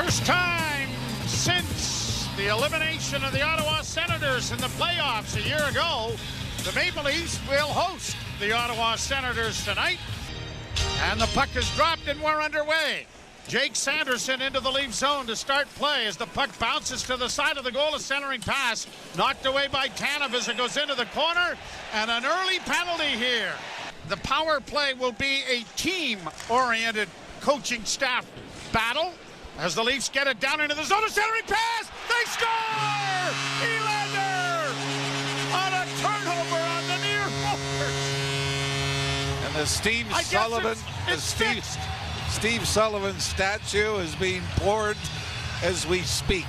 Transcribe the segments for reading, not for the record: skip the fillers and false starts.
First time since the elimination of the Ottawa Senators in the playoffs a year ago, the Maple Leafs will host the Ottawa Senators tonight. And the puck is dropped and we're underway. Jake Sanderson into the Leaf zone to start play as the puck bounces to the side of the goal. A centering pass knocked away by Tanev as it goes into the corner, and an early penalty here. The power play will be a team-oriented coaching staff battle as the Leafs get it down into the zone. A centering pass, they score! Elander on a turnover on the near forward. And the Steve Sullivan statue is being poured as we speak.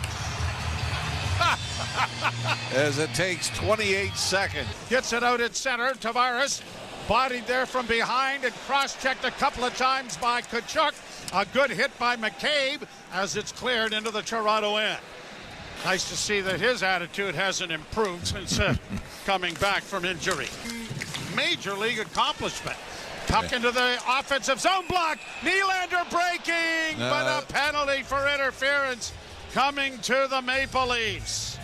As it takes 28 seconds. Gets it out at center. Tavares bodied there from behind and cross-checked a couple of times by Tkachuk. A good hit by McCabe as it's cleared into the Toronto end. Nice to see that his attitude hasn't improved since coming back from injury. Major league accomplishment. Puck into the offensive zone block. Nylander breaking, but a penalty for interference coming to the Maple Leafs.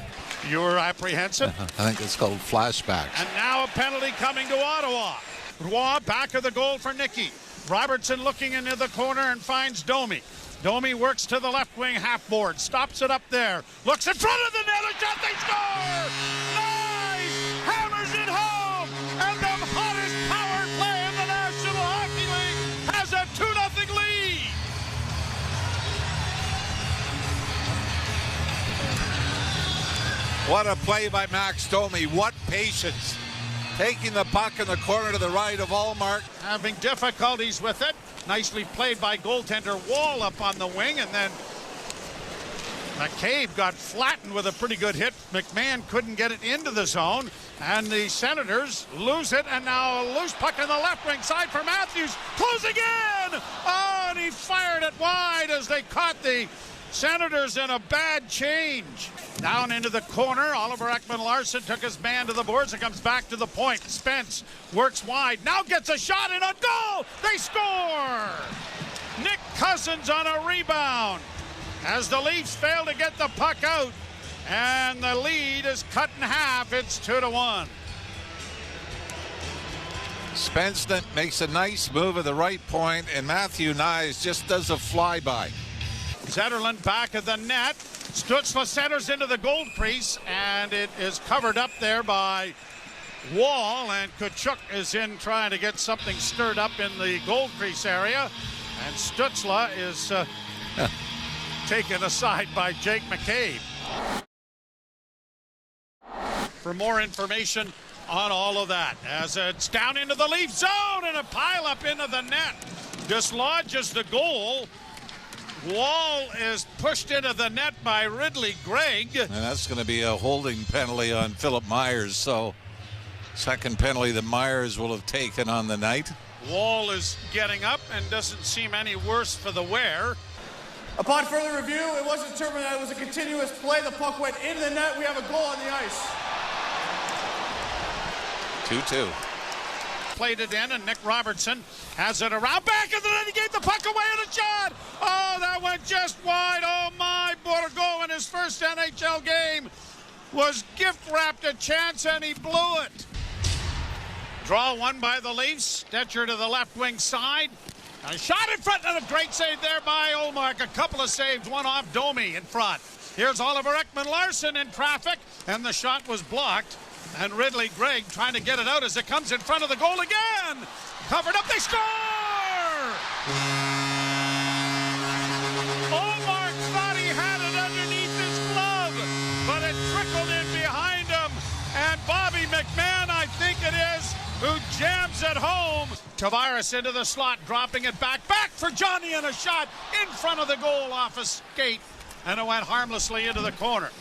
You were apprehensive? I think it's called flashbacks. And now a penalty coming to Ottawa. Roy back of the goal for Nicky. Robertson looking into the corner and finds Domi. Domi works to the left wing half board, stops it up there, looks in front of the net, a shot, they score! Nice! Hammers it home! And the hottest power play in the National Hockey League has a 2-0 lead! What a play by Max Domi. What patience. Taking the puck in the corner to the right of Allmark. Having difficulties with it. Nicely played by goaltender Wall up on the wing, and then McCabe got flattened with a pretty good hit. McMahon couldn't get it into the zone, and the Senators lose it, and now a loose puck in the left wing side for Matthews. Closing in! Oh, and he fired it wide as they caught the Senators in a bad change. Down into the corner, Oliver Ekman-Larsson took his man to the boards and comes back to the point. Spence works wide, now gets a shot and a goal! They score! Nick Cousins on a rebound as the Leafs fail to get the puck out, and the lead is cut in half. It's 2-1. Spence makes a nice move at the right point, and Matthew Nyes just does a flyby. Zetterlund back of the net. Stützle centers into the goal crease, and it is covered up there by Wall, and Tkachuk is in trying to get something stirred up in the goal crease area, and Stützle is taken aside by Jake McCabe. For more information on all of that, as it's down into the Leaf zone and a pile up into the net, dislodges the goal. Wall is pushed into the net by Ridley Gregg. And that's going to be a holding penalty on Philip Myers. So, second penalty that Myers will have taken on the night. Wall is getting up and doesn't seem any worse for the wear. Upon further review, it was determined that it was a continuous play. The puck went into the net. We have a goal on the ice. 2-2. Played it in, and Nick Robertson has it around back of the net. He gave the puck away and a shot. Oh, that went just wide. Oh my, Bourgault in his first NHL game was gift-wrapped a chance, and he blew it. Draw one by the Leafs. Stetcher to the left wing side. A shot in front, and a great save there by Ullmark. A couple of saves, one off Domi in front. Here's Oliver Ekman-Larsson in traffic, and the shot was blocked. And Ridley Gregg trying to get it out as it comes in front of the goal again. Covered up, they score! Ullmark thought he had it underneath his glove, but it trickled in behind him. And Bobby McMahon, I think it is, who jams it home. Tavares into the slot, dropping it back for Johnny, and a shot in front of the goal off a skate. And it went harmlessly into the corner.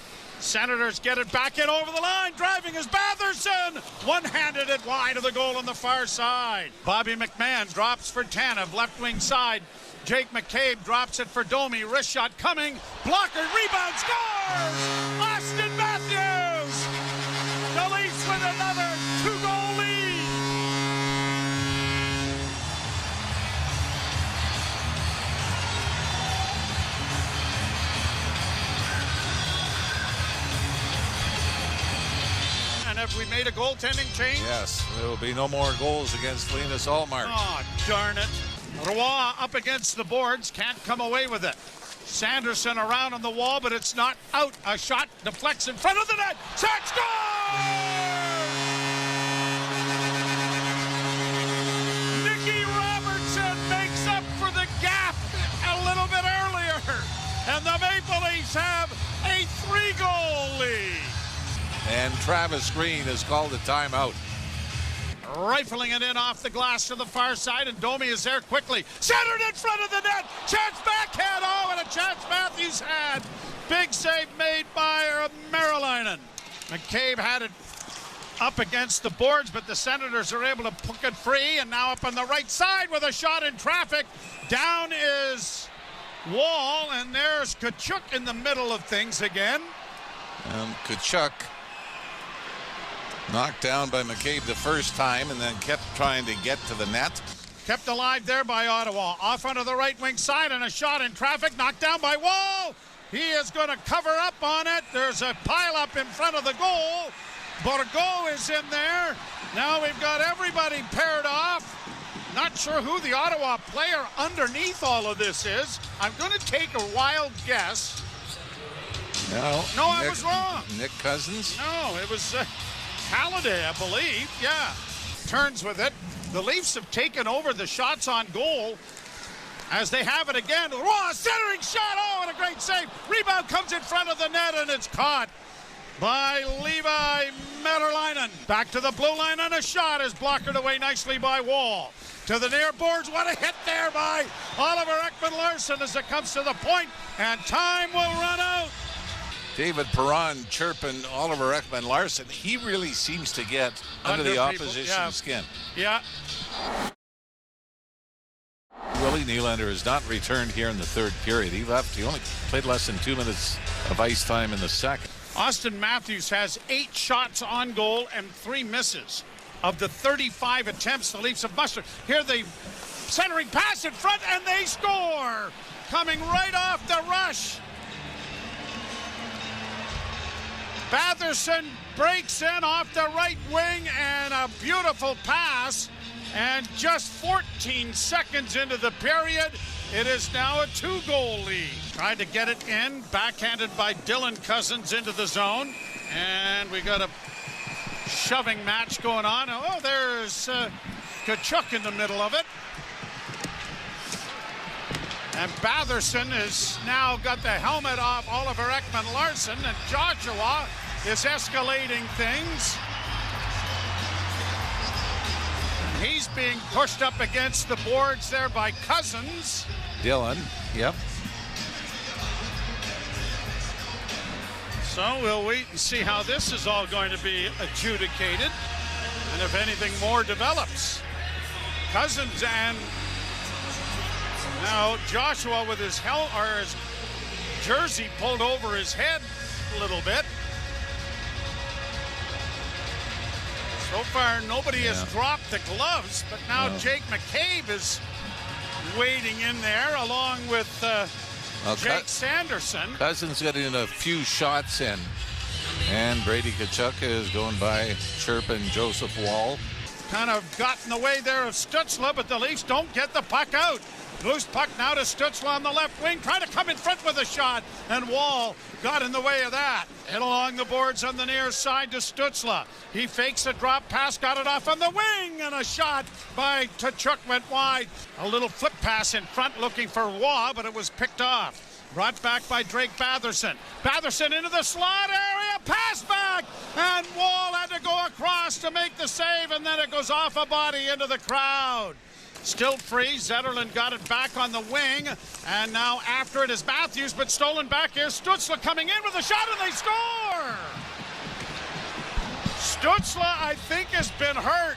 Senators get it back in over the line. Driving is Batherson. One-handed it wide of the goal on the far side. Bobby McMahon drops for Tanev, left wing side. Jake McCabe drops it for Domi. Wrist shot coming. Blocker, rebound, scores! Austin Matthews! The Leafs with another 2-goal lead. have we made a goaltending change? Yes, there will be no more goals against Linus Ullmark. Oh, darn it. Roy up against the boards, can't come away with it. Sanderson around on the wall, but it's not out. A shot deflects in front of the net. Shot score! Nicky Robertson makes up for the gap a little bit earlier. And the Maple Leafs have a 3-goal lead. And Travis Green has called a timeout. Rifling it in off the glass to the far side, and Domi is there quickly. Centered in front of the net. Chance backhand. Oh, and a chance Matthews had. Big save made by Marilainen. McCabe had it up against the boards, but the Senators are able to puck it free, and now up on the right side with a shot in traffic. Down is Wall, and there's Tkachuk in the middle of things again. And Tkachuk knocked down by McCabe the first time and then kept trying to get to the net. Kept alive there by Ottawa. Off onto the right wing side, and a shot in traffic. Knocked down by Wall. He is going to cover up on it. There's a pile-up in front of the goal. Bourgault is in there. Now we've got everybody paired off. Not sure who the Ottawa player underneath all of this is. I'm going to take a wild guess. No, I was wrong. Nick Cousins? No, it was Halliday, I believe. Yeah. Turns with it. The Leafs have taken over the shots on goal as they have it again. Raw centering shot. Oh, and a great save. Rebound comes in front of the net, and it's caught by Levi Metterlinen. Back to the blue line, and a shot is blocked away nicely by Wall. To the near boards. What a hit there by Oliver Ekman-Larsson as it comes to the point, and time will run out. David Perron chirping Oliver Ekman-Larsson. He really seems to get under the opposition's skin. Yeah. Willie Nylander has not returned here in the third period. He left. He only played less than 2 minutes of ice time in the second. Austin Matthews has 8 shots on goal and 3 misses. Of the 35 attempts the Leafs have mustered. Here the centering pass in front, and they score. Coming right off the rush. Batherson breaks in off the right wing, and a beautiful pass. And just 14 seconds into the period, it is now a 2-goal lead. Tried to get it in, backhanded by Dylan Cousins into the zone. And we got a shoving match going on. Oh, there's Tkachuk in the middle of it. And Batherson has now got the helmet off Oliver Ekman-Larsson, and Joshua is escalating things. He's being pushed up against the boards there by Cousins. Dylan, yep. So we'll wait and see how this is all going to be adjudicated, and if anything more develops. Cousins and now Joshua with his his jersey pulled over his head a little bit. So far, nobody has dropped the gloves, but now Jake McCabe is waiting in there along with Jake Sanderson. Cousins getting a few shots in, and Brady Tkachuk is going by chirping Joseph Wall. Kind of got in the way there of Stützle, but the Leafs don't get the puck out. Loose puck now to Stützle on the left wing, trying to come in front with a shot, and Wall got in the way of that. Hit along the boards on the near side to Stützle. He fakes a drop pass, got it off on the wing, and a shot by Tkachuk went wide. A little flip pass in front looking for Waugh, but it was picked off. Brought back by Drake Batherson. Batherson into the slot area, pass back, and Wall had to go across to make the save, and then it goes off a body into the crowd. Still free. Zetterlund got it back on the wing, and now after it is Matthews, but stolen back here. Stützle coming in with a shot, and they score! Stützle, I think, has been hurt.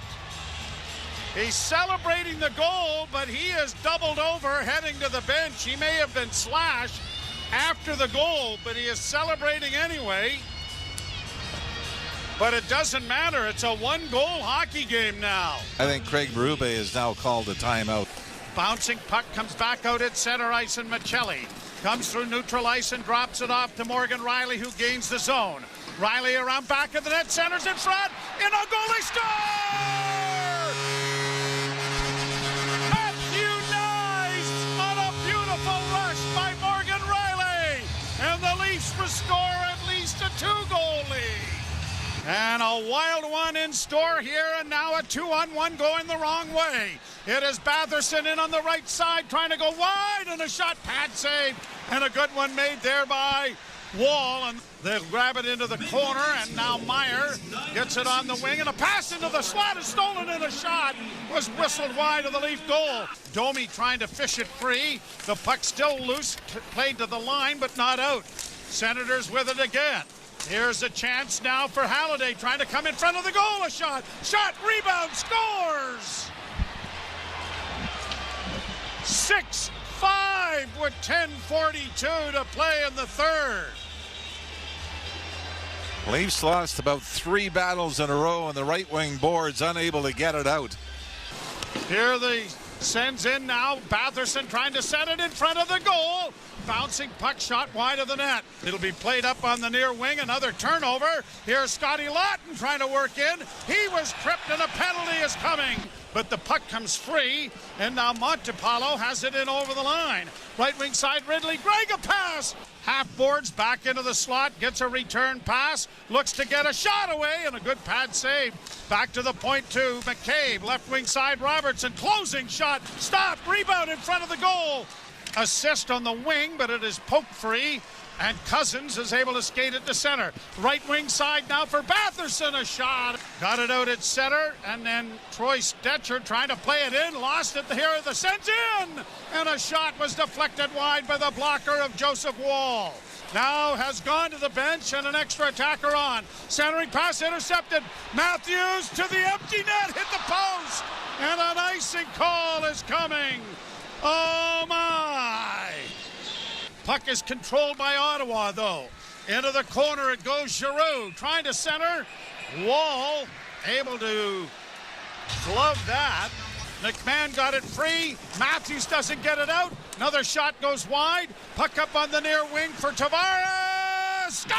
He's celebrating the goal, but he is doubled over heading to the bench. He may have been slashed after the goal, but he is celebrating anyway. But it doesn't matter. It's a 1-goal hockey game now. I think Craig Berube has now called a timeout. Bouncing puck comes back out at center ice, and Michelli comes through neutral ice and drops it off to Morgan Riley, who gains the zone. Riley around back of the net, centers in front, in a goalie score! Matthew Nyes on a beautiful rush by Morgan Riley, and the Leafs restore at least a 2-goal lead. And a wild one in store here, and now a 2-on-1 going the wrong way. It is Batherson in on the right side, trying to go wide, and a shot, pad save, and a good one made there by Wall, and they'll grab it into the corner, and now Meyer gets it on the wing, and a pass into the slot is stolen, and a shot was whistled wide of the Leaf goal. Domi trying to fish it free. The puck still loose, played to the line, but not out. Senators with it again. Here's a chance now for Halliday, trying to come in front of the goal. A shot, rebound, scores! 6-5 with 10:42 to play in the third. Leafs lost about 3 battles in a row on the right wing boards, unable to get it out. Here the sends in now. Batherson trying to set it in front of the goal. Bouncing puck shot wide of the net. It'll be played up on the near wing. Another turnover. Here's Scotty Lawton trying to work in. He was tripped and a penalty is coming. But the puck comes free, and now Montepallo has it in over the line. Right wing side, Ridley, Gregg a pass. Half boards back into the slot, gets a return pass, looks to get a shot away, and a good pad save. Back to the point to McCabe, left wing side, Robertson, closing shot, stopped, rebound in front of the goal. Assist on the wing, but it is poke free, and Cousins is able to skate it to center. Right wing side now for Batherson, a shot. Got it out at center, and then Troy Stetcher trying to play it in, lost it here at the sends in, and a shot was deflected wide by the blocker of Joseph Wall. Now has gone to the bench, and an extra attacker on. Centering pass intercepted. Matthews to the empty net, hit the post, and an icing call is coming. Oh my! Puck is controlled by Ottawa, though. Into the corner it goes. Giroux trying to center. Wall able to glove that. McMahon got it free. Matthews doesn't get it out. Another shot goes wide. Puck up on the near wing for Tavares. Scores!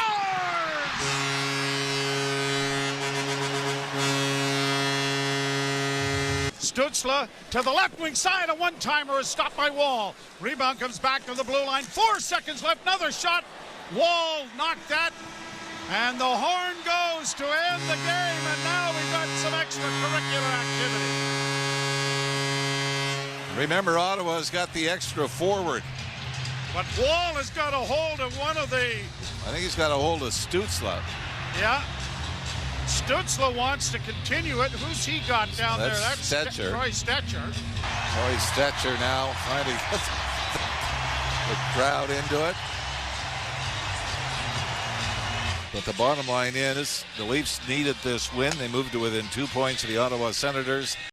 Stützle to the left wing side. A one-timer is stopped by Wall. Rebound comes back to the blue line. 4 seconds left. Another shot. Wall knocked that. And the horn goes to end the game. And now we've got some extracurricular activity. Remember, Ottawa's got the extra forward. But Wall has got a hold of one of the... I think he's got a hold of Stützle. Yeah. Stützle wants to continue it. Who's he got down there? That's Stetcher. Troy Stetcher. Troy Stetcher now trying to get the crowd into it. But the bottom line is the Leafs needed this win. They moved to within 2 points of the Ottawa Senators.